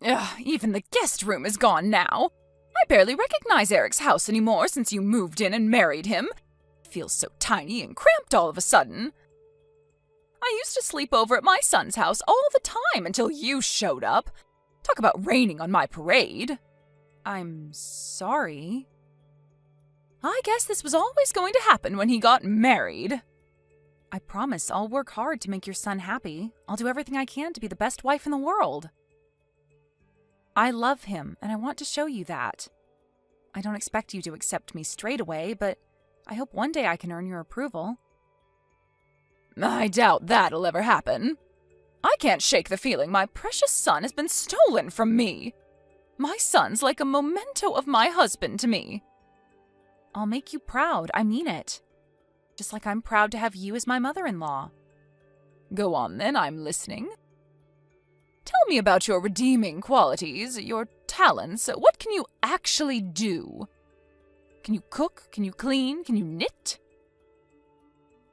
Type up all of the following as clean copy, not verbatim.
Ugh, even the guest room is gone now. I barely recognize Eric's house anymore since you moved in and married him. It feels so tiny and cramped all of a sudden. I used to sleep over at my son's house all the time until you showed up. Talk about raining on my parade. I'm sorry. I guess this was always going to happen when he got married. I promise I'll work hard to make your son happy. I'll do everything I can to be the best wife in the world. I love him, and I want to show you that. I don't expect you to accept me straight away, but I hope one day I can earn your approval. I doubt that'll ever happen. I can't shake the feeling my precious son has been stolen from me. My son's like a memento of my husband to me. I'll make you proud, I mean it. Just like I'm proud to have you as my mother-in-law. Go on then, I'm listening. Tell me about your redeeming qualities, your talents. What can you actually do? Can you cook? Can you clean? Can you knit?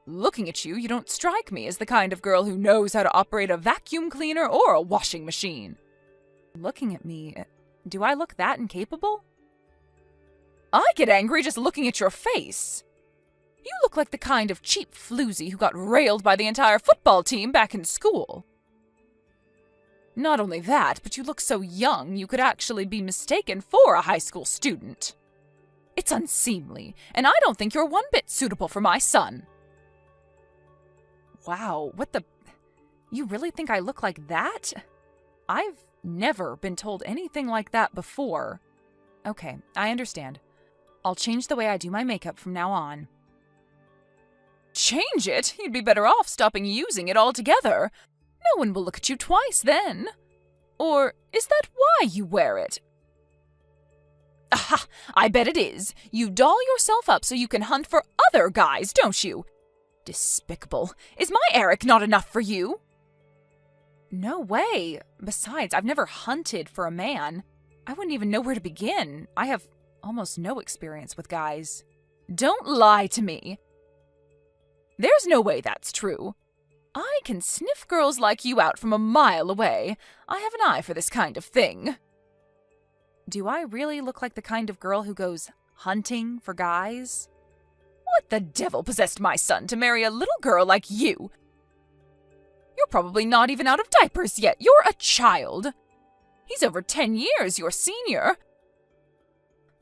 Looking at you, you don't strike me as the kind of girl who knows how to operate a vacuum cleaner or a washing machine. Looking at me, do I look that incapable? I get angry just looking at your face. You look like the kind of cheap floozy who got railed by the entire football team back in school. Not only that, but you look so young you could actually be mistaken for a high school student. It's unseemly, and I don't think you're one bit suitable for my son. Wow, what the... You really think I look like that? I've never been told anything like that before. Okay, I understand. I'll change the way I do my makeup from now on. Change it? You'd be better off stopping using it altogether. No one will look at you twice then. Or is that why you wear it? Aha! I bet it is. You doll yourself up so you can hunt for other guys, don't you? Despicable. Is my Eric not enough for you? No way. Besides, I've never hunted for a man. I wouldn't even know where to begin. I have almost no experience with guys. Don't lie to me. There's no way that's true. I can sniff girls like you out from a mile away. I have an eye for this kind of thing. Do I really look like the kind of girl who goes hunting for guys? What the devil possessed my son to marry a little girl like you? You're probably not even out of diapers yet. You're a child. He's over 10 years your senior.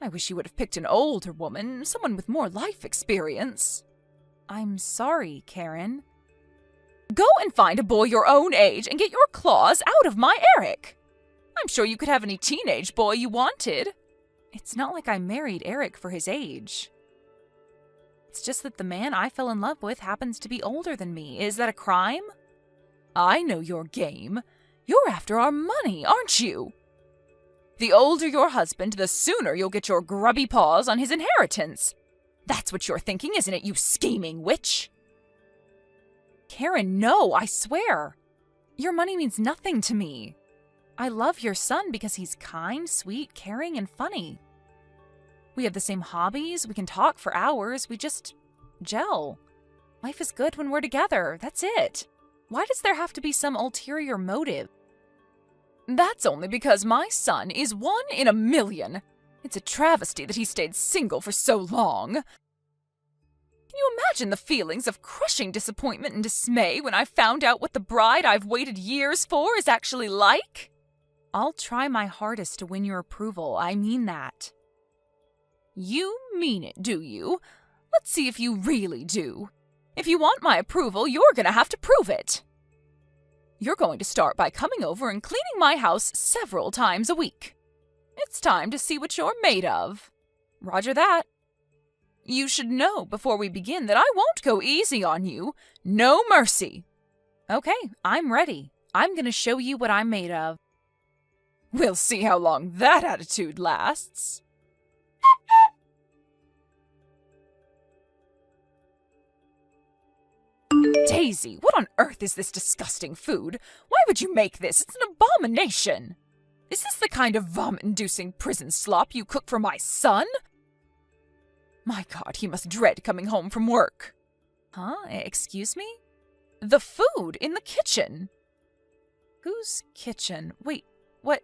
I wish you would have picked an older woman, someone with more life experience. I'm sorry, Karen. Go and find a boy your own age and get your claws out of my Eric. I'm sure you could have any teenage boy you wanted. It's not like I married Eric for his age. It's just that the man I fell in love with happens to be older than me. Is that a crime? I know your game. You're after our money, aren't you? The older your husband, the sooner you'll get your grubby paws on his inheritance. That's what you're thinking, isn't it, you scheming witch? Karen, no, I swear. Your money means nothing to me. I love your son because he's kind, sweet, caring, and funny. We have the same hobbies, we can talk for hours, we just gel. Life is good when we're together, that's it. Why does there have to be some ulterior motive? That's only because my son is 1 in a million. It's a travesty that he stayed single for so long. Can you imagine the feelings of crushing disappointment and dismay when I found out what the bride I've waited years for is actually like? I'll try my hardest to win your approval, I mean that. You mean it, do you? Let's see if you really do. If you want my approval, you're gonna have to prove it. You're going to start by coming over and cleaning my house several times a week. It's time to see what you're made of. Roger that. You should know before we begin that I won't go easy on you. No mercy. Okay, I'm ready. I'm gonna show you what I'm made of. We'll see how long that attitude lasts. Daisy, what on earth is this disgusting food? Why would you make this? It's an abomination. Is this the kind of vomit-inducing prison slop you cook for my son? My God, he must dread coming home from work. Huh? Excuse me? The food in the kitchen. Whose kitchen? Wait, what?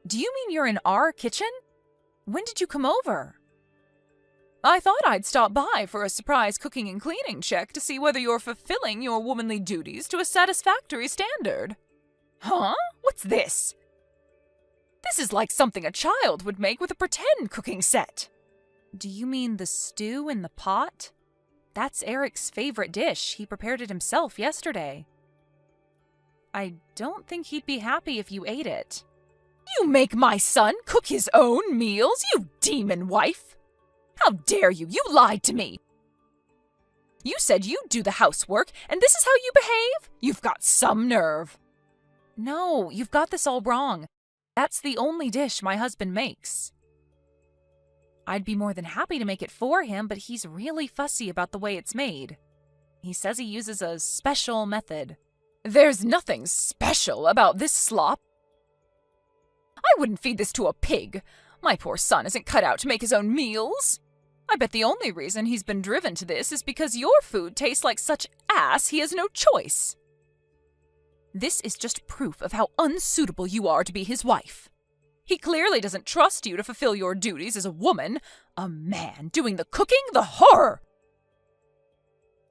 Do you mean you're in our kitchen? When did you come over? I thought I'd stop by for a surprise cooking and cleaning check to see whether you're fulfilling your womanly duties to a satisfactory standard. Huh? What's this? This is like something a child would make with a pretend cooking set. Do you mean the stew in the pot? That's Eric's favorite dish. He prepared it himself yesterday. I don't think he'd be happy if you ate it. You make my son cook his own meals, you demon wife! How dare you! You lied to me! You said you'd do the housework, and this is how you behave? You've got some nerve. No, you've got this all wrong. That's the only dish my husband makes. I'd be more than happy to make it for him, but he's really fussy about the way it's made. He says he uses a special method. There's nothing special about this slop. I wouldn't feed this to a pig. My poor son isn't cut out to make his own meals. I bet the only reason he's been driven to this is because your food tastes like such ass he has no choice. This is just proof of how unsuitable you are to be his wife. He clearly doesn't trust you to fulfill your duties as a woman. A man doing the cooking? The horror!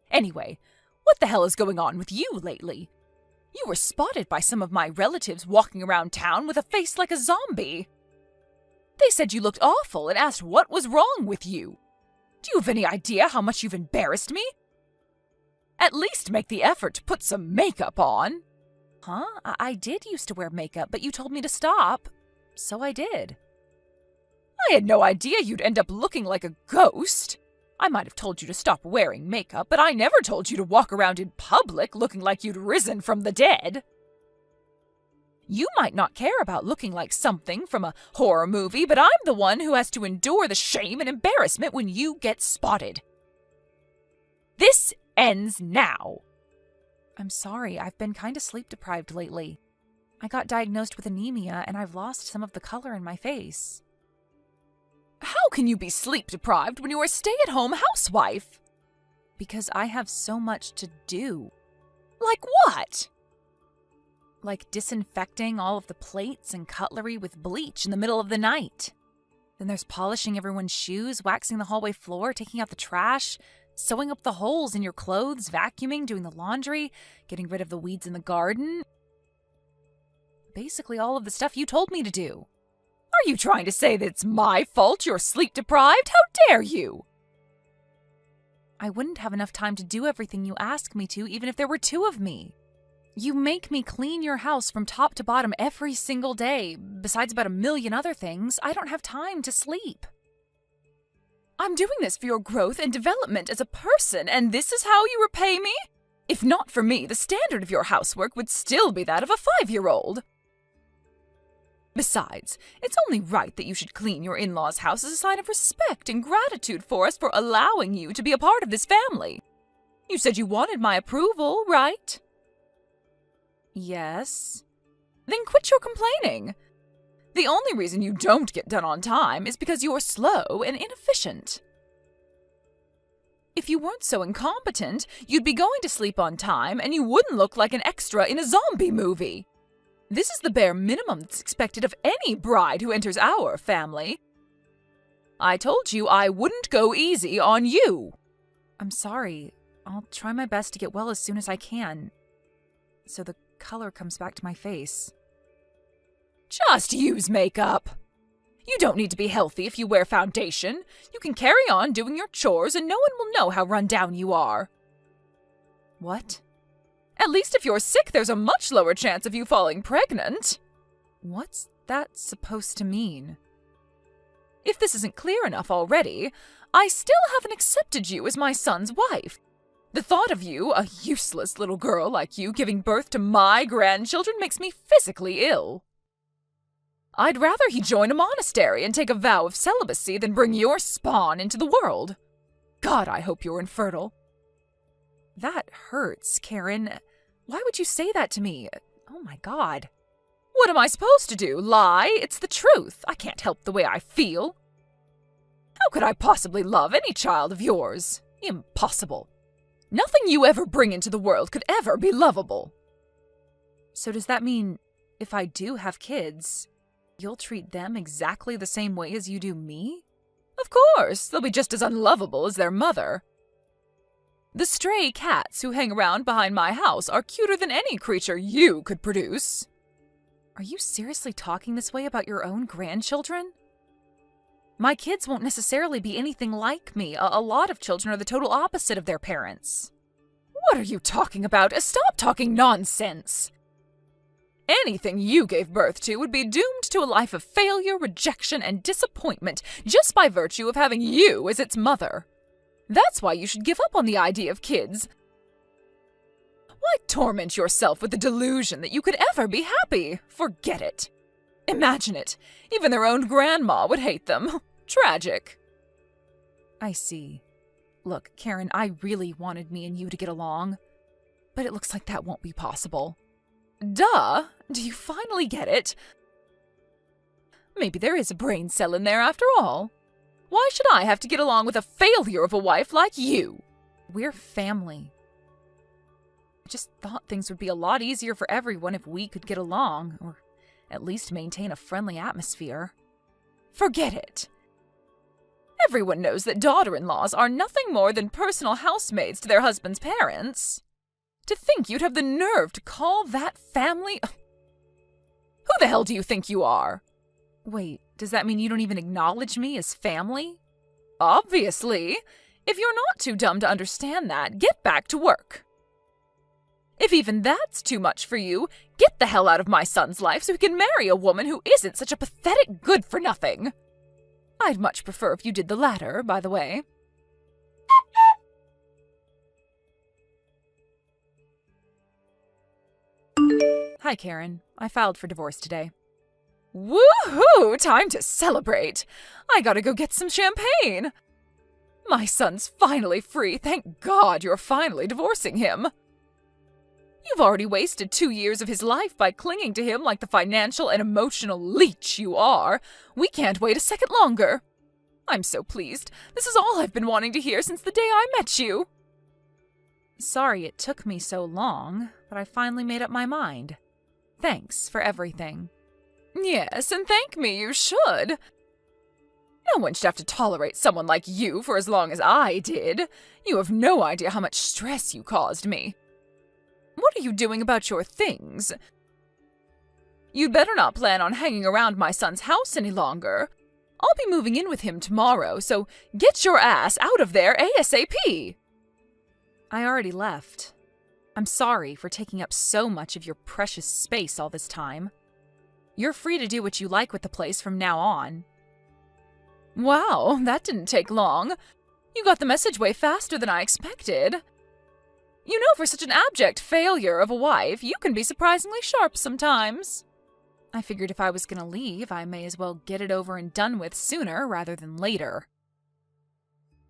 Anyway, what the hell is going on with you lately? You were spotted by some of my relatives walking around town with a face like a zombie. They said you looked awful and asked what was wrong with you. Do you have any idea how much you've embarrassed me? At least make the effort to put some makeup on. Huh? I did used to wear makeup, but you told me to stop. So I did. I had no idea you'd end up looking like a ghost. I might have told you to stop wearing makeup, but I never told you to walk around in public looking like you'd risen from the dead. You might not care about looking like something from a horror movie, but I'm the one who has to endure the shame and embarrassment when you get spotted. This ends now. I'm sorry, I've been kind of sleep-deprived lately. I got diagnosed with anemia, and I've lost some of the color in my face. How can you be sleep-deprived when you're a stay-at-home housewife? Because I have so much to do. Like what? Like disinfecting all of the plates and cutlery with bleach in the middle of the night. Then there's polishing everyone's shoes, waxing the hallway floor, taking out the trash, sewing up the holes in your clothes, vacuuming, doing the laundry, getting rid of the weeds in the garden. Basically all of the stuff you told me to do. Are you trying to say that it's my fault you're sleep-deprived? How dare you? I wouldn't have enough time to do everything you ask me to, even if there were two of me. You make me clean your house from top to bottom every single day. Besides about 1,000,000 other things, I don't have time to sleep. I'm doing this for your growth and development as a person, and this is how you repay me? If not for me, the standard of your housework would still be that of a 5-year-old. Besides, it's only right that you should clean your in-laws' house as a sign of respect and gratitude for us for allowing you to be a part of this family. You said you wanted my approval, right? Yes. Then quit your complaining. The only reason you don't get done on time is because you're slow and inefficient. If you weren't so incompetent, you'd be going to sleep on time and you wouldn't look like an extra in a zombie movie. This is the bare minimum that's expected of any bride who enters our family. I told you I wouldn't go easy on you. I'm sorry. I'll try my best to get well as soon as I can, so the color comes back to my face. Just use makeup. You don't need to be healthy if you wear foundation. You can carry on doing your chores and no one will know how run down you are. What? At least if you're sick, there's a much lower chance of you falling pregnant. What's that supposed to mean? If this isn't clear enough already, I still haven't accepted you as my son's wife. The thought of you, a useless little girl like you, giving birth to my grandchildren makes me physically ill. I'd rather he join a monastery and take a vow of celibacy than bring your spawn into the world. God, I hope you're infertile. That hurts, Karen. Why would you say that to me? Oh my God. What am I supposed to do? Lie? It's the truth. I can't help the way I feel. How could I possibly love any child of yours? Impossible. Nothing you ever bring into the world could ever be lovable. So does that mean if I do have kids, You'll treat them exactly the same way as you do me? Of course, they'll be just as unlovable as their mother. The stray cats who hang around behind my house are cuter than any creature you could produce. Are you seriously talking this way about your own grandchildren? My kids won't necessarily be anything like me. A lot of children are the total opposite of their parents. What are you talking about? Stop talking nonsense. Anything you gave birth to would be doomed to a life of failure, rejection, and disappointment just by virtue of having you as its mother. That's why you should give up on the idea of kids. Why torment yourself with the delusion that you could ever be happy? Forget it. Imagine it. Even their own grandma would hate them. Tragic. I see. Look, Karen, I really wanted me and you to get along, but it looks like that won't be possible. Duh! Do you finally get it? Maybe there is a brain cell in there after all. Why should I have to get along with a failure of a wife like you? We're family. I just thought things would be a lot easier for everyone if we could get along, or at least maintain a friendly atmosphere. Forget it. Everyone knows that daughter-in-laws are nothing more than personal housemaids to their husband's parents. To think you'd have the nerve to call that family? Who the hell do you think you are? Wait, does that mean you don't even acknowledge me as family? Obviously. If you're not too dumb to understand that, get back to work. If even that's too much for you, get the hell out of my son's life so he can marry a woman who isn't such a pathetic good-for-nothing. I'd much prefer if you did the latter, by the way. Hi, Karen. I filed for divorce today. Woohoo! Time to celebrate! I gotta go get some champagne! My son's finally free. Thank God you're finally divorcing him. You've already wasted 2 years of his life by clinging to him like the financial and emotional leech you are. We can't wait a second longer. I'm so pleased. This is all I've been wanting to hear since the day I met you. Sorry it took me so long, but I finally made up my mind. Thanks for everything. Yes, and thank me, you should. No one should have to tolerate someone like you for as long as I did. You have no idea how much stress you caused me. What are you doing about your things? You'd better not plan on hanging around my son's house any longer. I'll be moving in with him tomorrow, so get your ass out of there ASAP. I already left. I'm sorry for taking up so much of your precious space all this time. You're free to do what you like with the place from now on. Wow, that didn't take long. You got the message way faster than I expected. You know, for such an abject failure of a wife, you can be surprisingly sharp sometimes. I figured if I was gonna leave, I may as well get it over and done with sooner rather than later.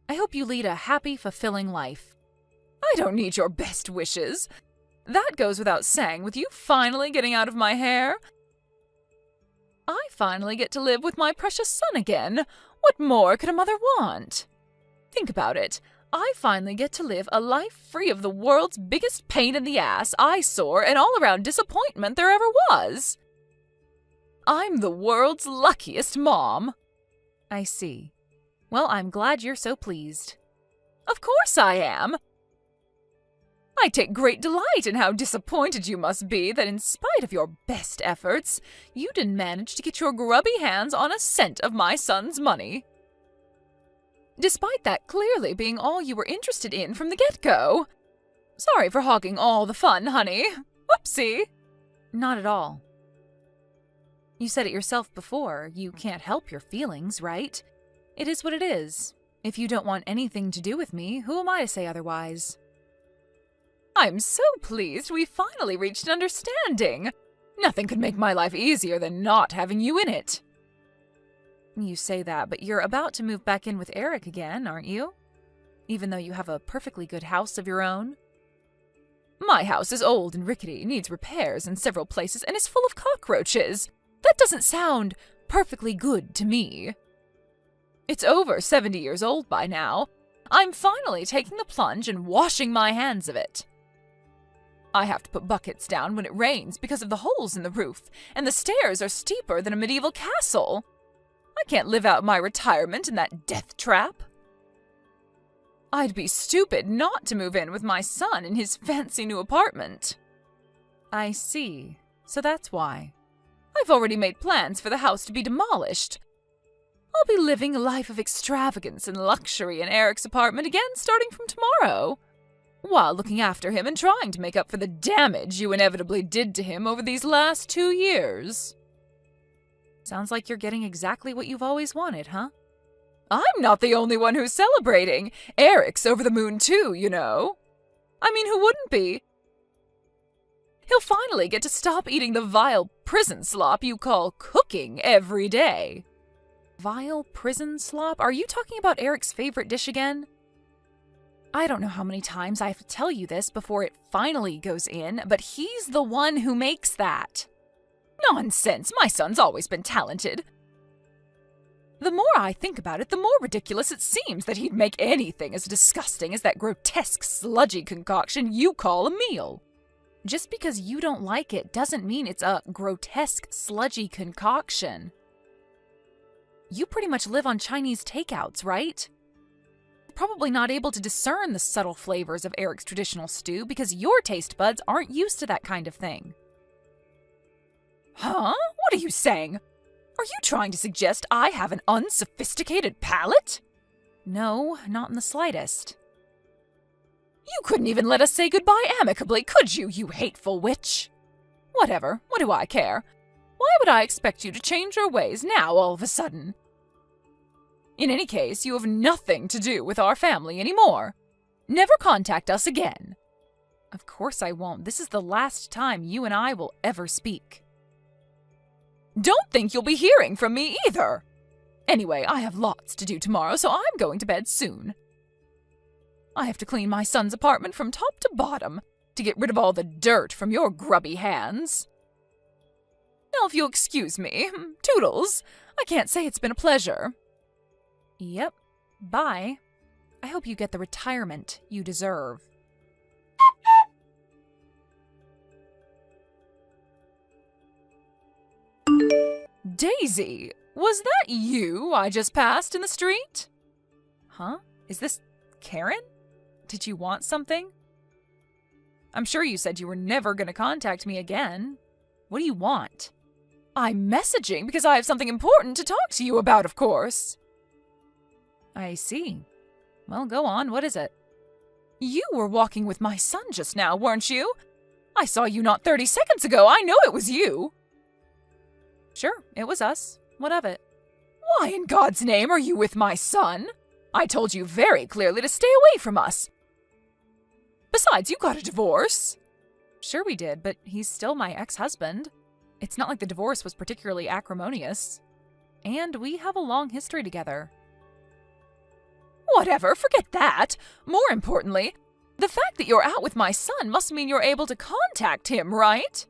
I hope you lead a happy, fulfilling life. I don't need your best wishes. That goes without saying, with you finally getting out of my hair. I finally get to live with my precious son again. What more could a mother want? Think about it. I finally get to live a life free of the world's biggest pain in the ass, eyesore, and all-around disappointment there ever was. I'm the world's luckiest mom. I see. Well, I'm glad you're so pleased. Of course I am. I take great delight in how disappointed you must be that in spite of your best efforts, you didn't manage to get your grubby hands on a cent of my son's money. Despite that clearly being all you were interested in from the get-go. Sorry for hogging all the fun, honey. Whoopsie. Not at all. You said it yourself before. You can't help your feelings, right? It is what it is. If you don't want anything to do with me, who am I to say otherwise? I'm so pleased we finally reached an understanding. Nothing could make my life easier than not having you in it. You say that, but you're about to move back in with Eric again, aren't you? Even though you have a perfectly good house of your own? My house is old and rickety, needs repairs in several places, and is full of cockroaches. That doesn't sound perfectly good to me. It's over 70 years old by now. I'm finally taking the plunge and washing my hands of it. I have to put buckets down when it rains because of the holes in the roof, and the stairs are steeper than a medieval castle. I can't live out my retirement in that death trap. I'd be stupid not to move in with my son in his fancy new apartment. I see. So that's why. I've already made plans for the house to be demolished. I'll be living a life of extravagance and luxury in Eric's apartment again starting from tomorrow, while looking after him and trying to make up for the damage you inevitably did to him over these last 2 years. Sounds like you're getting exactly what you've always wanted, huh? I'm not the only one who's celebrating. Eric's over the moon too, you know. I mean, who wouldn't be? He'll finally get to stop eating the vile prison slop you call cooking every day. Vile prison slop? Are you talking about Eric's favorite dish again? I don't know how many times I have to tell you this before it finally goes in, but he's the one who makes that. Nonsense, my son's always been talented. The more I think about it, the more ridiculous it seems that he'd make anything as disgusting as that grotesque, sludgy concoction you call a meal. Just because you don't like it doesn't mean it's a grotesque, sludgy concoction. You pretty much live on Chinese takeouts, right? You're probably not able to discern the subtle flavors of Eric's traditional stew because your taste buds aren't used to that kind of thing. Huh? What are you saying? Are you trying to suggest I have an unsophisticated palate? No, not in the slightest. You couldn't even let us say goodbye amicably, could you, you hateful witch? Whatever, what do I care? Why would I expect you to change your ways now all of a sudden? In any case, you have nothing to do with our family anymore. Never contact us again. Of course I won't. This is the last time you and I will ever speak. Don't think you'll be hearing from me either. Anyway, I have lots to do tomorrow, so I'm going to bed soon. I have to clean my son's apartment from top to bottom to get rid of all the dirt from your grubby hands. Now, if you'll excuse me, toodles, I can't say it's been a pleasure. Yep, bye. I hope you get the retirement you deserve. Daisy, was that you I just passed in the street? Huh? Is this Karen? Did you want something? I'm sure you said you were never going to contact me again. What do you want? I'm messaging because I have something important to talk to you about, of course. I see. Well, go on. What is it? You were walking with my son just now, weren't you? I saw you not 30 seconds ago. I know it was you. Sure, it was us. What of it? Why in God's name are you with my son? I told you very clearly to stay away from us. Besides, you got a divorce. Sure we did, but he's still my ex-husband. It's not like the divorce was particularly acrimonious. And we have a long history together. Whatever, forget that. More importantly, the fact that you're out with my son must mean you're able to contact him, right?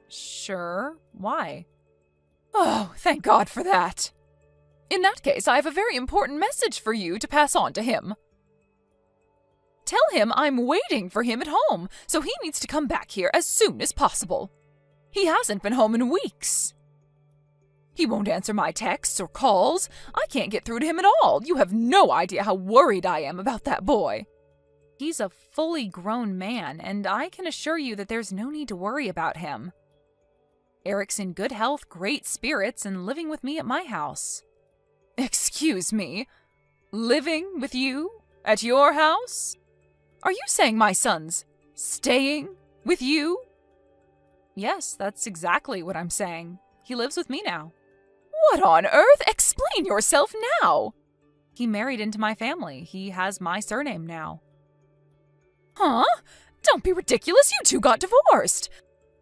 Sure. Why? Oh, thank God for that. In that case, I have a very important message for you to pass on to him. Tell him I'm waiting for him at home, so he needs to come back here as soon as possible. He hasn't been home in weeks. He won't answer my texts or calls. I can't get through to him at all. You have no idea how worried I am about that boy. He's a fully grown man, and I can assure you that there's no need to worry about him. Eric's in good health, great spirits, and living with me at my house. Excuse me? Living with you? At your house? Are you saying my son's staying with you? Yes, that's exactly what I'm saying. He lives with me now. What on earth? Explain yourself now! He married into my family. He has my surname now. Huh? Don't be ridiculous. You two got divorced.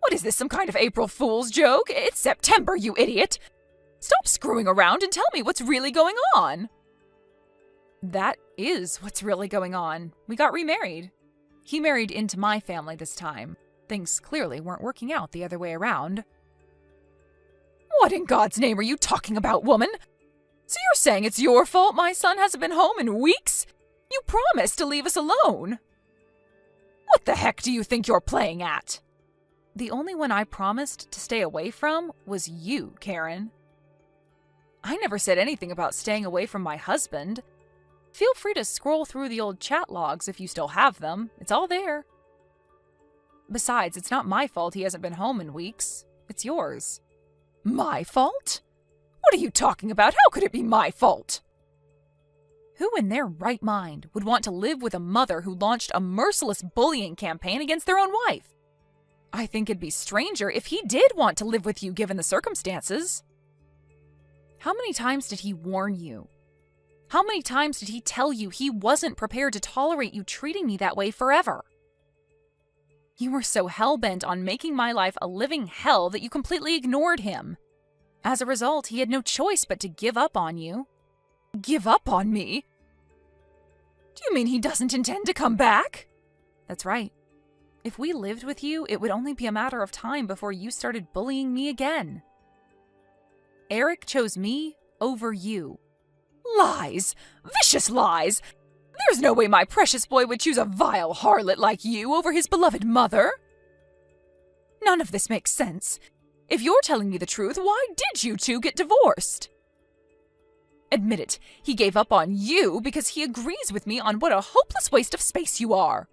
What is this, some kind of April Fool's joke? It's September, you idiot. Stop screwing around and tell me what's really going on. That is what's really going on. We got remarried. He married into my family this time. Things clearly weren't working out the other way around. What in God's name are you talking about, woman? So you're saying it's your fault my son hasn't been home in weeks? You promised to leave us alone. What the heck do you think you're playing at? The only one I promised to stay away from was you, Karen. I never said anything about staying away from my husband. Feel free to scroll through the old chat logs if you still have them. It's all there. Besides, it's not my fault he hasn't been home in weeks. It's yours. My fault? What are you talking about? How could it be my fault? Who in their right mind would want to live with a mother who launched a merciless bullying campaign against their own wife? I think it'd be stranger if he did want to live with you given the circumstances. How many times did he warn you? How many times did he tell you he wasn't prepared to tolerate you treating me that way forever? You were so hell-bent on making my life a living hell that you completely ignored him. As a result, he had no choice but to give up on you. Give up on me? Do you mean he doesn't intend to come back? That's right. If we lived with you, it would only be a matter of time before you started bullying me again. Eric chose me over you. Lies! Vicious lies! There's no way my precious boy would choose a vile harlot like you over his beloved mother. None of this makes sense. If you're telling me the truth, why did you two get divorced? Admit it, he gave up on you because he agrees with me on what a hopeless waste of space you are.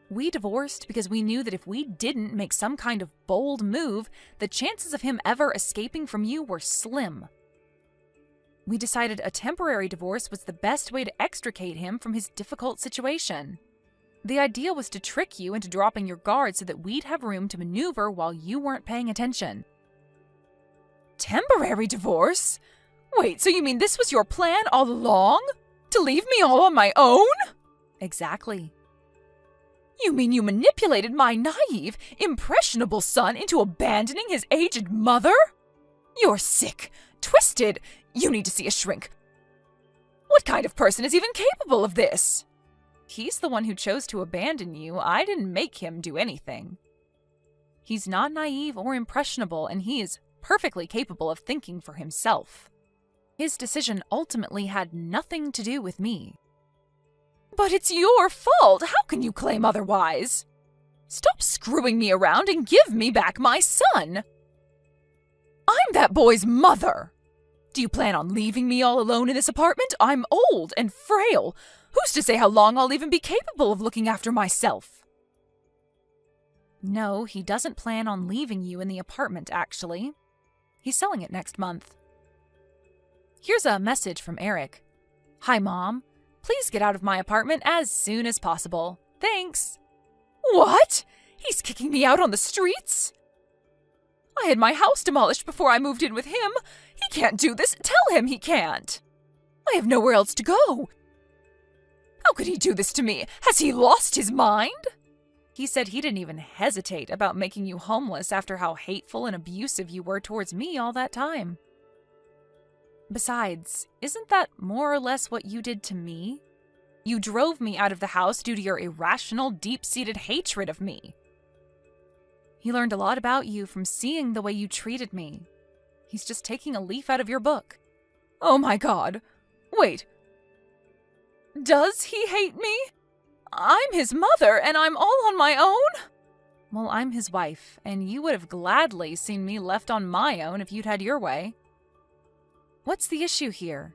We divorced because we knew that if we didn't make some kind of bold move, the chances of him ever escaping from you were slim. We decided a temporary divorce was the best way to extricate him from his difficult situation. The idea was to trick you into dropping your guard so that we'd have room to maneuver while you weren't paying attention. Temporary divorce? Wait, so you mean this was your plan all along? To leave me all on my own? Exactly. You mean you manipulated my naive, impressionable son into abandoning his aged mother? You're sick, twisted. You need to see a shrink. What kind of person is even capable of this? He's the one who chose to abandon you. I didn't make him do anything. He's not naive or impressionable, and he is perfectly capable of thinking for himself. His decision ultimately had nothing to do with me. But it's your fault! How can you claim otherwise? Stop screwing me around and give me back my son! I'm that boy's mother! Do you plan on leaving me all alone in this apartment? I'm old and frail. Who's to say how long I'll even be capable of looking after myself? No, he doesn't plan on leaving you in the apartment, actually. He's selling it next month. Here's a message from Eric. Hi, Mom. Please get out of my apartment as soon as possible. Thanks. What? He's kicking me out on the streets? I had my house demolished before I moved in with him. He can't do this. Tell him he can't. I have nowhere else to go. How could he do this to me? Has he lost his mind? He said he didn't even hesitate about making you homeless after how hateful and abusive you were towards me all that time. Besides, isn't that more or less what you did to me? You drove me out of the house due to your irrational, deep-seated hatred of me. He learned a lot about you from seeing the way you treated me. He's just taking a leaf out of your book. Oh my God. Wait. Does he hate me? I'm his mother, and I'm all on my own? Well, I'm his wife, and you would have gladly seen me left on my own if you'd had your way. What's the issue here?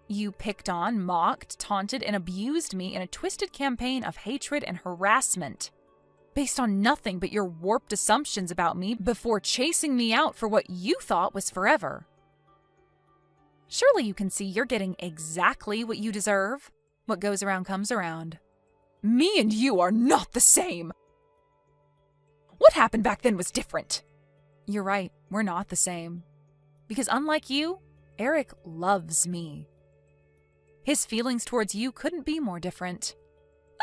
You picked on, mocked, taunted, and abused me in a twisted campaign of hatred and harassment, based on nothing but your warped assumptions about me before chasing me out for what you thought was forever. Surely you can see you're getting exactly what you deserve. What goes around comes around. Me and you are not the same. What happened back then was different. You're right, we're not the same. Because unlike you, Eric loves me. His feelings towards you couldn't be more different.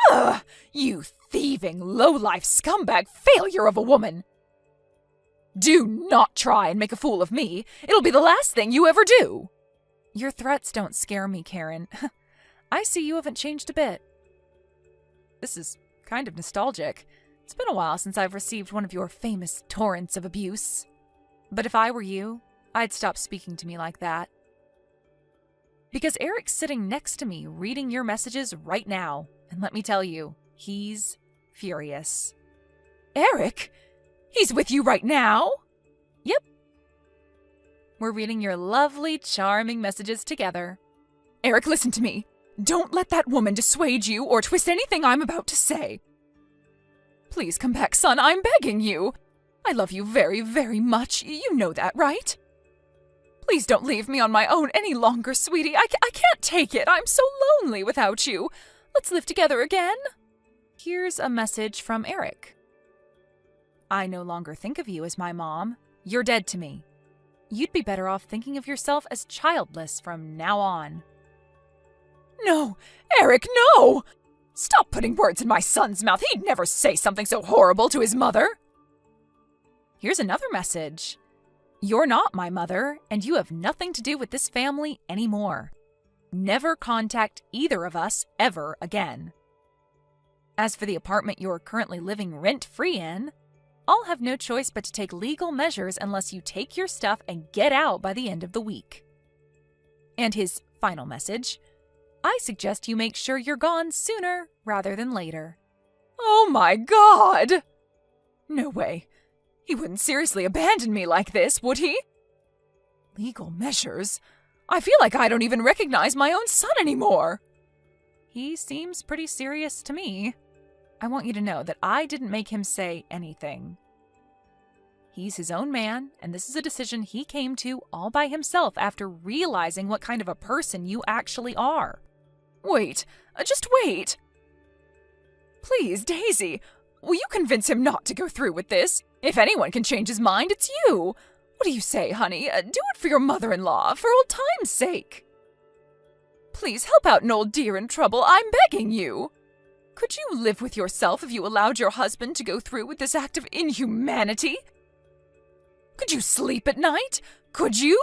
Ugh! You thieving, low-life scumbag failure of a woman! Do not try and make a fool of me. It'll be the last thing you ever do. Your threats don't scare me, Karen. I see you haven't changed a bit. This is kind of nostalgic. It's been a while since I've received one of your famous torrents of abuse. But if I were you, I'd stop speaking to me like that. Because Eric's sitting next to me reading your messages right now. And let me tell you, he's furious. Eric? He's with you right now? Yep. We're reading your lovely, charming messages together. Eric, listen to me. Don't let that woman dissuade you or twist anything I'm about to say. Please come back, son. I'm begging you. I love you very, very much. You know that, right? Please don't leave me on my own any longer, sweetie. I can't take it. I'm so lonely without you. Let's live together again. Here's a message from Eric. I no longer think of you as my mom. You're dead to me. You'd be better off thinking of yourself as childless from now on. No, Eric, no! Stop putting words in my son's mouth. He'd never say something so horrible to his mother. Here's another message. You're not my mother, and you have nothing to do with this family anymore. Never contact either of us ever again. As for the apartment you're currently living rent-free in, I'll have no choice but to take legal measures unless you take your stuff and get out by the end of the week. And his final message, I suggest you make sure you're gone sooner rather than later. Oh my God! No way. He wouldn't seriously abandon me like this, would he? Legal measures? I feel like I don't even recognize my own son anymore. He seems pretty serious to me. I want you to know that I didn't make him say anything. He's his own man, and this is a decision he came to all by himself after realizing what kind of a person you actually are. Wait, just wait. Please, Daisy, will you convince him not to go through with this? If anyone can change his mind, it's you. What do you say, honey? Do it for your mother-in-law, for old time's sake. Please help out an old dear in trouble, I'm begging you. Could you live with yourself if you allowed your husband to go through with this act of inhumanity? Could you sleep at night? Could you?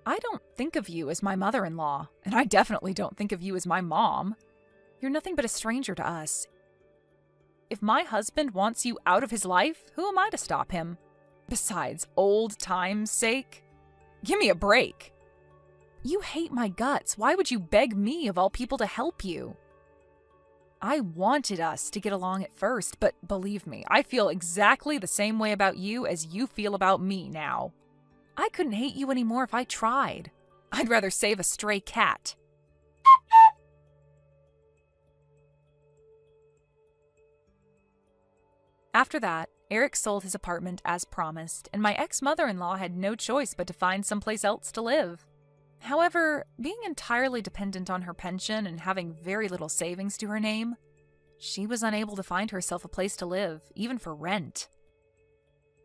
I don't think of you as my mother-in-law, and I definitely don't think of you as my mom. You're nothing but a stranger to us. If my husband wants you out of his life, who am I to stop him? Besides, old time's sake? Give me a break. You hate my guts. Why would you beg me of all people to help you? I wanted us to get along at first, but believe me, I feel exactly the same way about you as you feel about me now. I couldn't hate you anymore if I tried. I'd rather save a stray cat. After that, Eric sold his apartment as promised, and my ex-mother-in-law had no choice but to find someplace else to live. However, being entirely dependent on her pension and having very little savings to her name, she was unable to find herself a place to live, even for rent.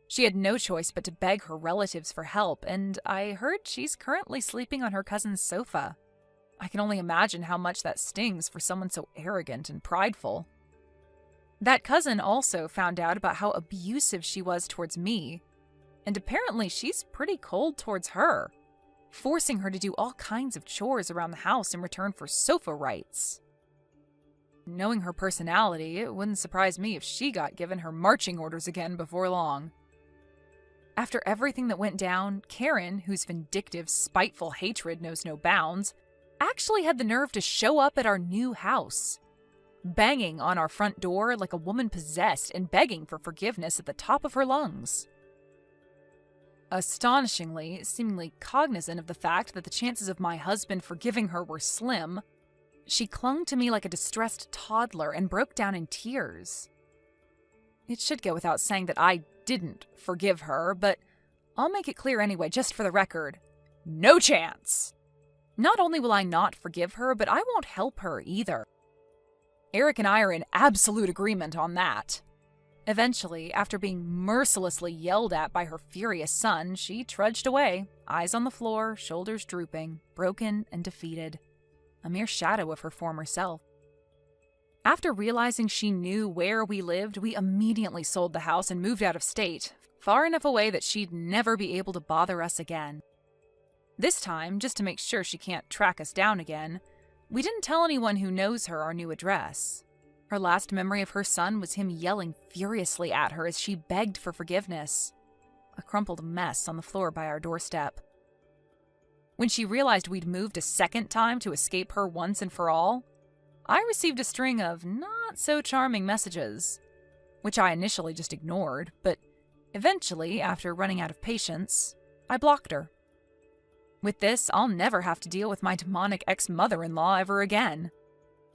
She had no choice but to beg her relatives for help, and I heard she's currently sleeping on her cousin's sofa. I can only imagine how much that stings for someone so arrogant and prideful. That cousin also found out about how abusive she was towards me, and apparently she's pretty cold towards her, forcing her to do all kinds of chores around the house in return for sofa rights. Knowing her personality, it wouldn't surprise me if she got given her marching orders again before long. After everything that went down, Karen, whose vindictive, spiteful hatred knows no bounds, actually had the nerve to show up at our new house, banging on our front door like a woman possessed and begging for forgiveness at the top of her lungs. Astonishingly, seemingly cognizant of the fact that the chances of my husband forgiving her were slim, she clung to me like a distressed toddler and broke down in tears. It should go without saying that I didn't forgive her, but I'll make it clear anyway, just for the record. No chance! Not only will I not forgive her, but I won't help her either. Eric and I are in absolute agreement on that. Eventually, after being mercilessly yelled at by her furious son, she trudged away, eyes on the floor, shoulders drooping, broken and defeated. A mere shadow of her former self. After realizing she knew where we lived, we immediately sold the house and moved out of state, far enough away that she'd never be able to bother us again. This time, just to make sure she can't track us down again, we didn't tell anyone who knows her our new address. Her last memory of her son was him yelling furiously at her as she begged for forgiveness. A crumpled mess on the floor by our doorstep. When she realized we'd moved a second time to escape her once and for all, I received a string of not-so-charming messages. which I initially just ignored, but eventually, after running out of patience, I blocked her. With this, I'll never have to deal with my demonic ex-mother-in-law ever again.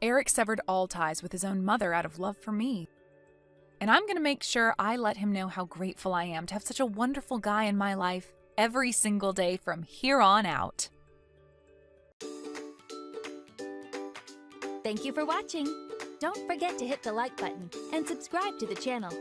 Eric severed all ties with his own mother out of love for me. And I'm going to make sure I let him know how grateful I am to have such a wonderful guy in my life every single day from here on out. Thank you for watching. Don't forget to hit the like button and subscribe to the channel.